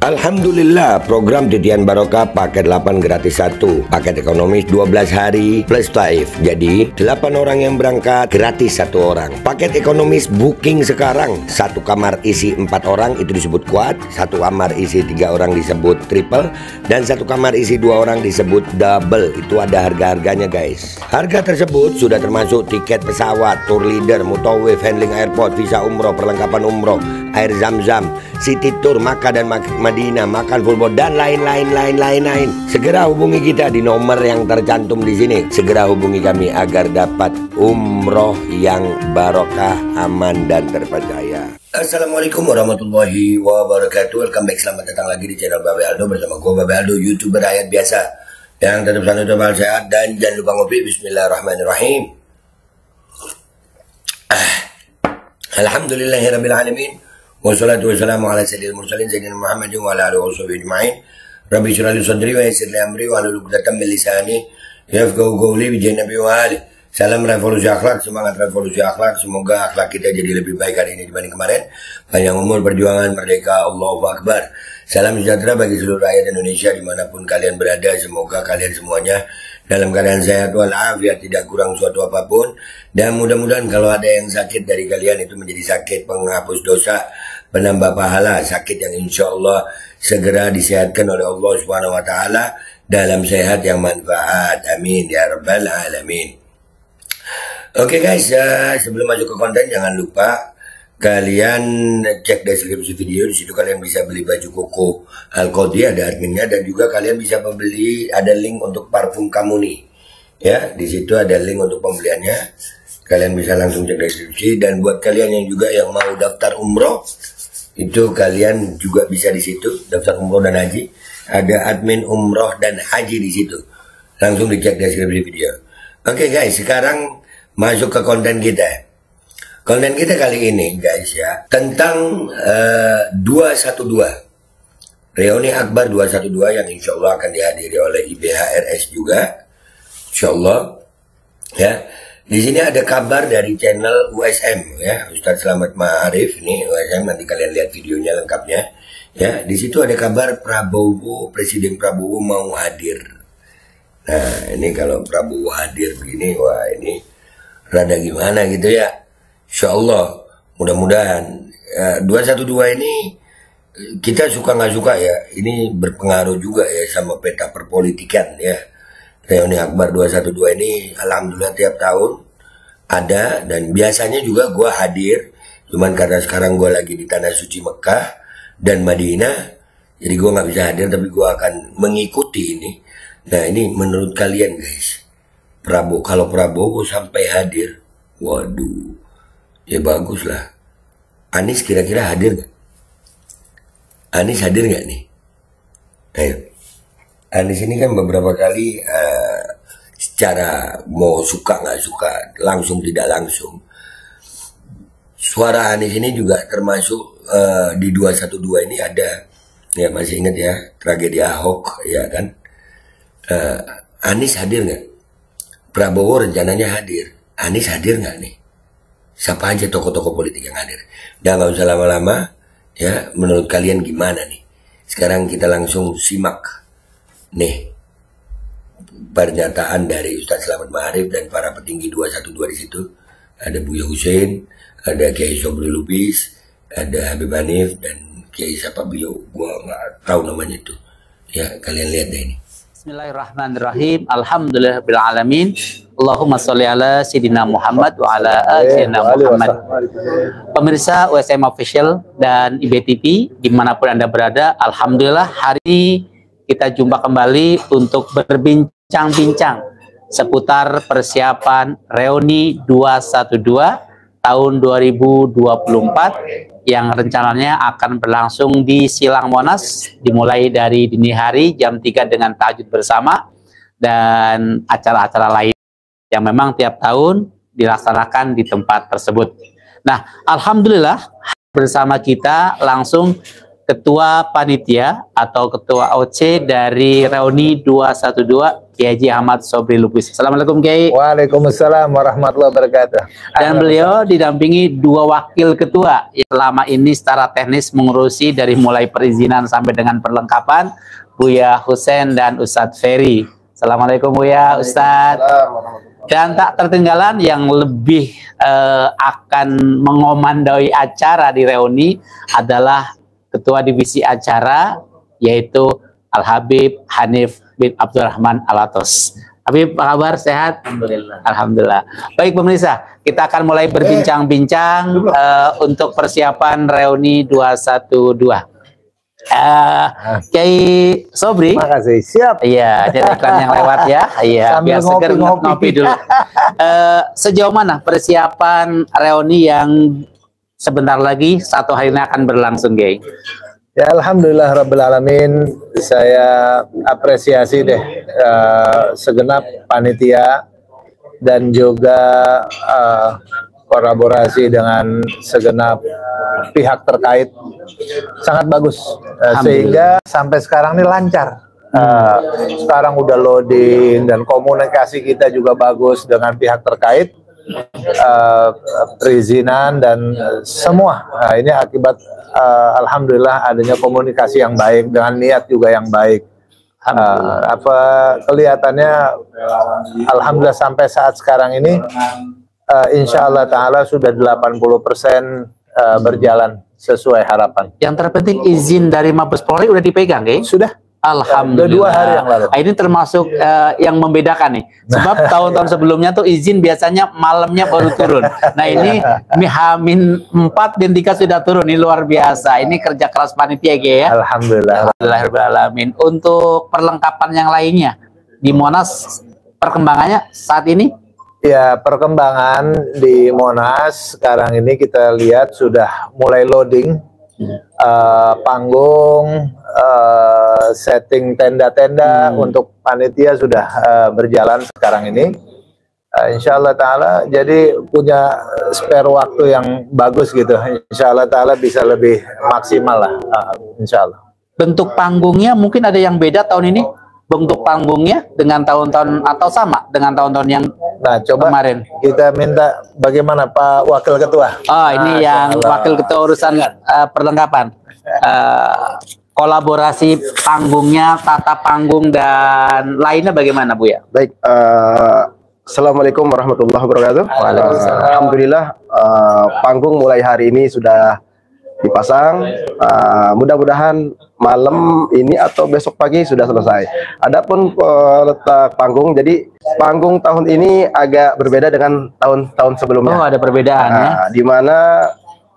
Alhamdulillah, program Titian Barokah paket 8 gratis 1, paket ekonomis 12 hari plus taif. Jadi 8 orang yang berangkat gratis 1 orang. Paket ekonomis booking sekarang, 1 kamar isi 4 orang itu disebut quad, 1 kamar isi 3 orang disebut triple, dan 1 kamar isi 2 orang disebut double. Itu ada harga-harganya guys. Harga tersebut sudah termasuk tiket pesawat, tour leader, mutawif, handling airport, visa umroh, perlengkapan umroh, air zam-zam, city tour, Makkah dan Madinah, makan full board, dan lain-lain. Segera hubungi kita di nomor yang tercantum di sini. Segera hubungi kami agar dapat umroh yang barokah, aman dan terpercaya. Assalamualaikum warahmatullahi wabarakatuh. Welcome back, selamat datang lagi di channel Babe Aldo bersama gue Babe Aldo, YouTuber rakyat biasa yang tetap selalu tetap sehat dan jangan lupa ngopi. Bismillahirrahmanirrahim. Alhamdulillahirabbil alamin. Wassalatu wassalamu ala sayyidil mursalin sayyidina Muhammadin wa ala alihi washabihi ajma'in. Rabbi shrah li sadri wa yassir li amri wa hlul 'uqdatam min lisani yafqahu qawli bi nabi wa ali. Salam revolusi akhlak, semangat revolusi akhlak. Semoga akhlak kita jadi lebih baik hari ini dibanding kemarin. Panjang umur, perjuangan, merdeka, Allahu Akbar. Salam sejahtera bagi seluruh rakyat Indonesia dimanapun kalian berada. Semoga kalian semuanya dalam keadaan sehat walafiat, tidak kurang suatu apapun. Dan mudah-mudahan kalau ada yang sakit dari kalian itu menjadi sakit penghapus dosa, penambah pahala, sakit yang insya Allah segera disehatkan oleh Allah Subhanahu Wa Taala dalam sehat yang manfaat. Amin ya rabbal alamin. Oke guys, sebelum masuk ke konten jangan lupa kalian cek deskripsi video. Di situ kalian bisa beli baju koko Al-Qodi, ada adminnya, dan juga kalian bisa membeli, ada link untuk parfum Kamuni. Ya, di situ ada link untuk pembeliannya. Kalian bisa langsung cek deskripsi. Dan buat kalian yang juga yang mau daftar umroh, itu kalian juga bisa di situ daftar umroh dan haji. Ada admin umroh dan haji di situ. Langsung dicek deskripsi video. Oke guys, sekarang masuk ke konten kita. Konten kita kali ini guys ya, tentang 212. Reuni Akbar 212 yang insya Allah akan dihadiri oleh IBHRS juga. Insya Allah. Ya. Di sini ada kabar dari channel USM ya, Ustadz Slamet Ma'arif. Ini USM, nanti kalian lihat videonya lengkapnya. Ya, di situ ada kabar Prabowo, Presiden Prabowo mau hadir. Nah, ini kalau Prabowo hadir begini, wah ini rada gimana gitu ya. Insya Allah, mudah-mudahan 212 ini kita suka nggak suka ya, ini berpengaruh juga ya sama peta perpolitikan ya. Reuni Akbar 212 ini alhamdulillah tiap tahun ada, dan biasanya juga gue hadir, cuman karena sekarang gue lagi di Tanah Suci Mekah dan Madinah, jadi gue nggak bisa hadir, tapi gue akan mengikuti ini. Nah ini menurut kalian guys, kalau Prabowo sampai hadir, waduh, ya bagus lah. Anies kira-kira hadir nggak? Anies hadir nggak nih? Ayo. Anies ini kan beberapa kali secara mau suka nggak suka, langsung tidak langsung. Suara Anies ini juga termasuk di 212 ini ada, ya masih ingat ya, tragedi Ahok ya kan. Anies hadir nggak? Prabowo rencananya hadir. Anies hadir nggak nih? Siapa aja tokoh-tokoh politik yang hadir? Dan nggak usah lama-lama ya, menurut kalian gimana nih? Sekarang kita langsung simak nih pernyataan dari Ustadz Slamet Ma'arif dan para petinggi 212 di situ. Ada Buya Hussein, ada Kiai Sobri Lubis, ada Habib Hanif, dan Kiai siapa beliau, gua nggak tahu namanya itu. Ya kalian lihat deh ini. Bismillahirrahmanirrahim. Alhamdulillahirabbil alamin. Allahumma sholli ala sayyidina Muhammad wa ala ali sayyidina Muhammad. Pemirsa USM Official dan IBTV dimanapun Anda berada, alhamdulillah hari kita jumpa kembali untuk berbincang-bincang seputar persiapan Reuni 212 tahun 2024 yang rencananya akan berlangsung di Silang Monas, dimulai dari dini hari jam 3 dengan tahajud bersama dan acara-acara lain yang memang tiap tahun dilaksanakan di tempat tersebut. Nah, alhamdulillah bersama kita langsung Ketua Panitia atau Ketua OC dari Reuni 212 Kiai Haji Ahmad Sobri Lubis. Assalamualaikum Kiai. Waalaikumsalam warahmatullahi wabarakatuh. Dan beliau didampingi 2 wakil ketua yang selama ini secara teknis mengurusi dari mulai perizinan sampai dengan perlengkapan, Buya Husein dan Ustadz Ferry. Assalamualaikum Buya, Ustadz. Dan tak tertinggalan yang lebih akan mengomandoi acara di reuni adalah Ketua Divisi Acara, yaitu Al-Habib Hanif bin Abdurrahman Alatos. Habib, apa kabar? Sehat? Alhamdulillah. Alhamdulillah. Baik pemirsa, kita akan mulai berbincang-bincang untuk persiapan reuni 212. Kiai Sobri. Makasih. Siap. Iya, ada iklan yang lewat ya. Iya, biar seger ngopi dulu. Sejauh mana persiapan reuni yang sebentar lagi 1 hari ini akan berlangsung, Kiai? Ya, alhamdulillah rabbil alamin. Saya apresiasi deh segenap panitia dan juga kolaborasi dengan segenap pihak terkait. Sangat bagus, sehingga sampai sekarang ini lancar. Sekarang udah loading dan komunikasi kita juga bagus dengan pihak terkait, perizinan dan semua. Nah, ini akibat alhamdulillah adanya komunikasi yang baik dengan niat juga yang baik. Kelihatannya alhamdulillah sampai saat sekarang ini insya Allah Ta'ala sudah 80% berjalan sesuai harapan. Yang terpenting izin dari Mabes Polri udah dipegang, Kiai? Sudah. Alhamdulillah. 2 hari yang lalu. Ini termasuk yang membedakan nih. Sebab tahun-tahun sebelumnya tuh izin biasanya malamnya baru turun. Nah ini H-4 dan 3 sudah turun. Ini luar biasa. Ini kerja keras panitia ya. Alhamdulillah. Alhamdulillah. Untuk perlengkapan yang lainnya di Monas perkembangannya saat ini? Ya, perkembangan di Monas sekarang ini kita lihat sudah mulai loading panggung, setting tenda-tenda untuk panitia sudah berjalan sekarang ini. Insya Allah Ta'ala jadi punya spare waktu yang bagus gitu. Insya Allah Ta'ala bisa lebih maksimal lah, insya Allah. Bentuk panggungnya mungkin ada yang beda tahun ini? Bentuk panggungnya dengan tahun-tahun atau sama dengan tahun-tahun yang coba kemarin? Kita minta bagaimana Pak Wakil Ketua. Oh, ini yang Wakil Ketua urusan perlengkapan. Kolaborasi panggungnya, tata panggung dan lainnya bagaimana Bu ya? Baik, Assalamualaikum warahmatullahi wabarakatuh. Alhamdulillah panggung mulai hari ini sudah dipasang. Mudah-mudahan malam ini atau besok pagi sudah selesai. Adapun letak panggung, jadi panggung tahun ini agak berbeda dengan tahun-tahun sebelumnya. Oh, ada perbedaan ya? Di mana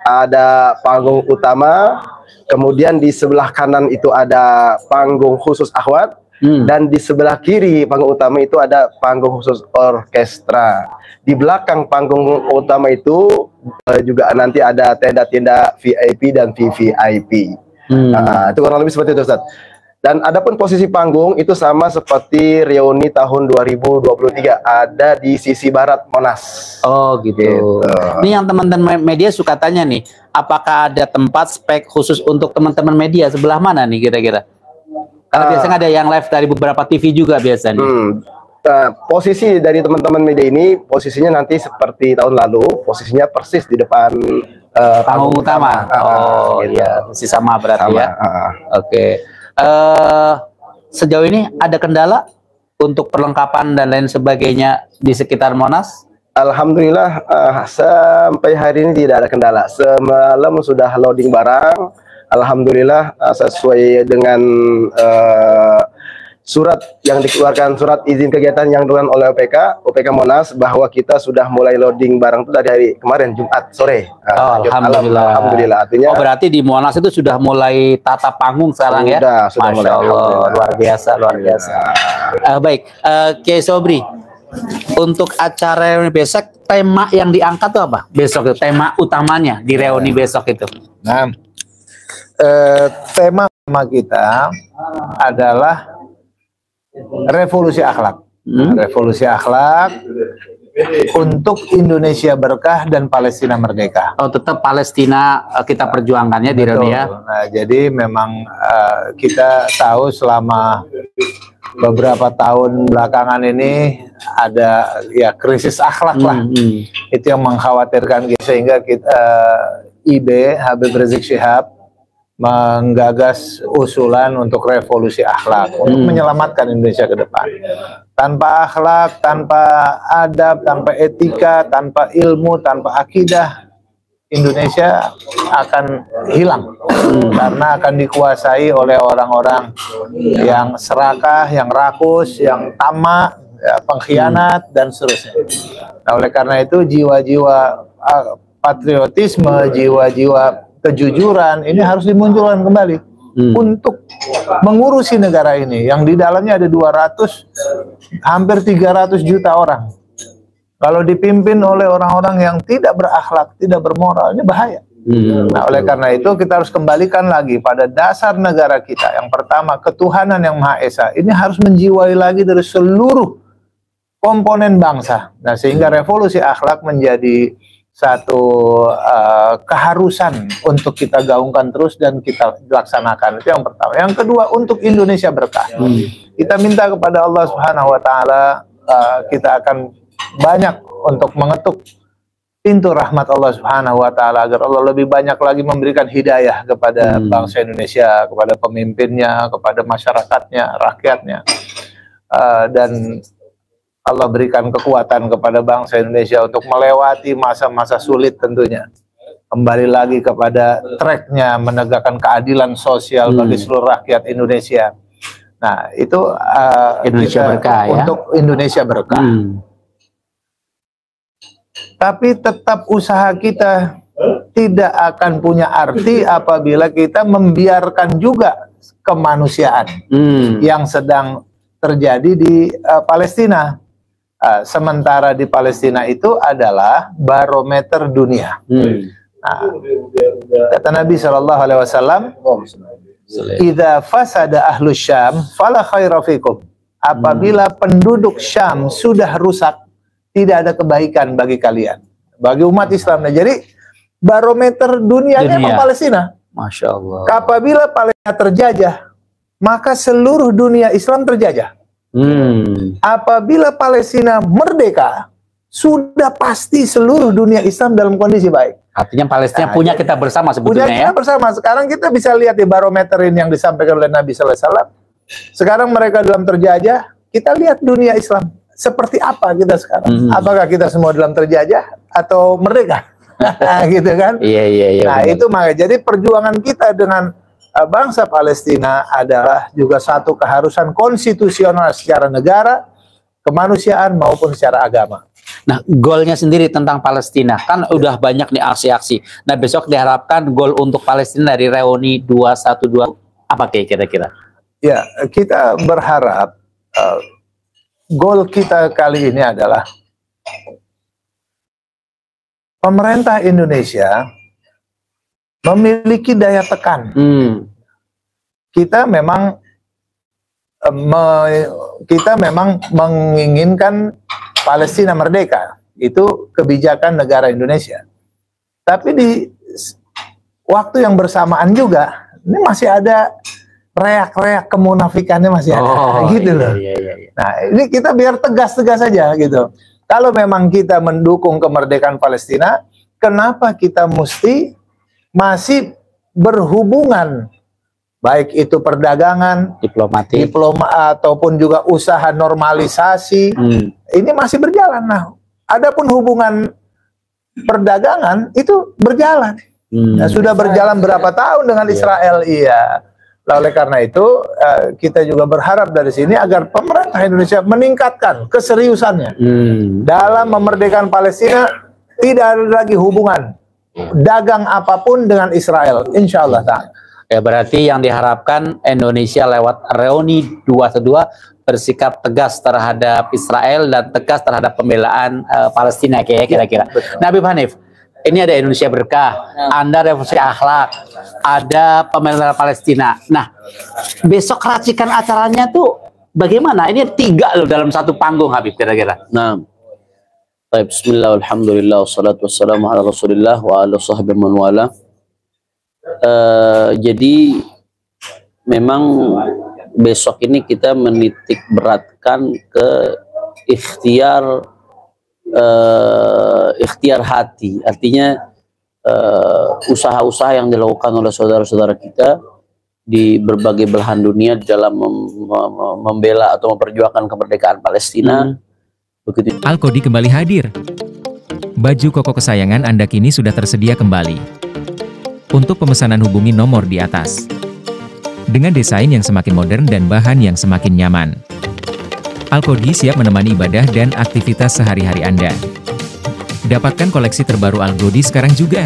ada panggung utama, kemudian di sebelah kanan itu ada panggung khusus akhwat, dan di sebelah kiri panggung utama itu ada panggung khusus orkestra. Di belakang panggung utama itu juga nanti ada tenda-tenda VIP dan VVIP. Itu kurang lebih seperti itu, Ustaz. Dan adapun posisi panggung itu sama seperti reuni tahun 2023, ada di sisi barat Monas. Oh gitu. Ini yang teman-teman media suka tanya nih, apakah ada tempat spek khusus untuk teman-teman media sebelah mana nih kira-kira? Karena biasanya ada yang live dari beberapa TV juga biasanya. Posisi dari teman-teman media ini posisinya nanti seperti tahun lalu, posisinya persis di depan panggung utama. Oh gitu. iya, masih sama berarti sama, ya. Oke. Sejauh ini ada kendala untuk perlengkapan dan lain sebagainya di sekitar Monas? Alhamdulillah sampai hari ini tidak ada kendala. Semalam sudah loading barang. Alhamdulillah sesuai dengan surat yang dikeluarkan, surat izin kegiatan yang dikeluarkan oleh OPK Monas, bahwa kita sudah mulai loading barang itu dari hari kemarin Jumat sore. Alhamdulillah. Alhamdulillah. Artinya, berarti di Monas itu sudah mulai tata panggung sekarang ya? Sudah mulai. Allah, luar biasa, luar biasa. Baik, Kiai Sobri, untuk acara reuni besok, tema yang diangkat itu apa? Besok itu tema utamanya di reuni besok itu. Nah, tema kita adalah revolusi akhlak. Revolusi akhlak untuk Indonesia berkah dan Palestina merdeka. Oh, tetap Palestina kita perjuangkannya di reuni ya. Nah, jadi memang kita tahu selama beberapa tahun belakangan ini ada ya krisis akhlak lah. Itu yang mengkhawatirkan kita, sehingga kita IB Habib Rizik Syihab menggagas usulan untuk revolusi akhlak untuk menyelamatkan Indonesia ke depan. Tanpa akhlak, tanpa adab, tanpa etika, tanpa ilmu, tanpa akidah, Indonesia akan hilang karena akan dikuasai oleh orang-orang yang serakah, yang rakus, yang tamak, ya, pengkhianat dan seterusnya. Nah, oleh karena itu jiwa-jiwa patriotisme, jiwa-jiwa kejujuran ini harus dimunculkan kembali untuk mengurusi negara ini yang di dalamnya ada 200 hampir 300 juta orang. Kalau dipimpin oleh orang-orang yang tidak berakhlak, tidak bermoral, ini bahaya. Nah, oleh karena itu kita harus kembalikan lagi pada dasar negara kita. Yang pertama, ketuhanan yang Maha Esa. Ini harus menjiwai lagi dari seluruh komponen bangsa. Nah, sehingga revolusi akhlak menjadi satu keharusan untuk kita gaungkan terus dan kita laksanakan. Itu yang pertama. Yang kedua, untuk Indonesia berkah. Kita minta kepada Allah Subhanahu wa taala, kita akan banyak untuk mengetuk pintu rahmat Allah Subhanahu wa taala agar Allah lebih banyak lagi memberikan hidayah kepada bangsa Indonesia, kepada pemimpinnya, kepada masyarakatnya, rakyatnya. Dan Allah berikan kekuatan kepada bangsa Indonesia untuk melewati masa-masa sulit tentunya. Kembali lagi kepada tracknya menegakkan keadilan sosial bagi seluruh rakyat Indonesia. Nah, itu Indonesia berkah, ya? Untuk Indonesia berkah. Tapi tetap usaha kita tidak akan punya arti apabila kita membiarkan juga kemanusiaan yang sedang terjadi di Palestina. Sementara di Palestina itu adalah barometer dunia. Nah, kata Nabi SAW, "Idza fasada ahlus Syam, fala khaira fikum." Apabila penduduk Syam sudah rusak, tidak ada kebaikan bagi kalian, bagi umat Islam. Nah, jadi barometer dunianya memang Palestina. Masya Allah. Apabila Palestina terjajah, maka seluruh dunia Islam terjajah. Apabila Palestina merdeka, sudah pasti seluruh dunia Islam dalam kondisi baik. Artinya Palestina punya kita bersama sebetulnya, punya kita bersama. Sekarang kita bisa lihat di barometer ini yang disampaikan oleh Nabi SAW. Sekarang mereka dalam terjajah, kita lihat dunia Islam seperti apa kita sekarang. Apakah kita semua dalam terjajah atau merdeka? Gitu kan? Iya. Nah, itu makanya jadi perjuangan kita dengan bangsa Palestina adalah juga satu keharusan konstitusional secara negara, kemanusiaan maupun secara agama. Nah, golnya sendiri tentang Palestina kan udah banyak nih aksi-aksi. Nah, besok diharapkan gol untuk Palestina dari reuni 212 apa kira-kira? Ya, kita berharap gol kita kali ini adalah pemerintah Indonesia memiliki daya tekan. Kita memang menginginkan Palestina merdeka. Itu kebijakan negara Indonesia. Tapi di waktu yang bersamaan juga, ini masih ada reak-reak kemunafikannya masih ada, gitu loh. Iya. Nah, ini kita biar tegas-tegas saja gitu. Kalau memang kita mendukung kemerdekaan Palestina, kenapa kita mesti masih berhubungan, baik itu perdagangan, diplomatik, ataupun juga usaha normalisasi, ini masih berjalan. Nah, adapun hubungan perdagangan itu berjalan. Nah, sudah berjalan berapa tahun dengan Israel, iya. Nah, oleh karena itu kita juga berharap dari sini agar pemerintah Indonesia meningkatkan keseriusannya dalam memerdekakan Palestina. Tidak ada lagi hubungan dagang apapun dengan Israel, insya Allah. Ya, berarti yang diharapkan Indonesia lewat reuni 212 bersikap tegas terhadap Israel dan tegas terhadap pembelaan Palestina, kira-kira. Nah, Habib Hanif, ini ada Indonesia berkah, Anda revolusi akhlak, ada pembelaan Palestina. Nah, besok racikan acaranya tuh bagaimana? Ini 3 loh dalam satu panggung, Habib, kira-kira. Nah, bismillah, alhamdulillah, wassalatu wassalamu ala rasulillah wa ala sahbihi man wala. Jadi memang besok ini kita menitik beratkan ke ikhtiar hati, artinya usaha-usaha yang dilakukan oleh saudara-saudara kita di berbagai belahan dunia dalam membela atau memperjuangkan kemerdekaan Palestina. Begitu. Al-Qodi kembali hadir. Baju koko kesayangan Anda kini sudah tersedia kembali. Untuk pemesanan hubungi nomor di atas. Dengan desain yang semakin modern dan bahan yang semakin nyaman. Al-Qodi siap menemani ibadah dan aktivitas sehari-hari Anda. Dapatkan koleksi terbaru Al-Qodi sekarang juga.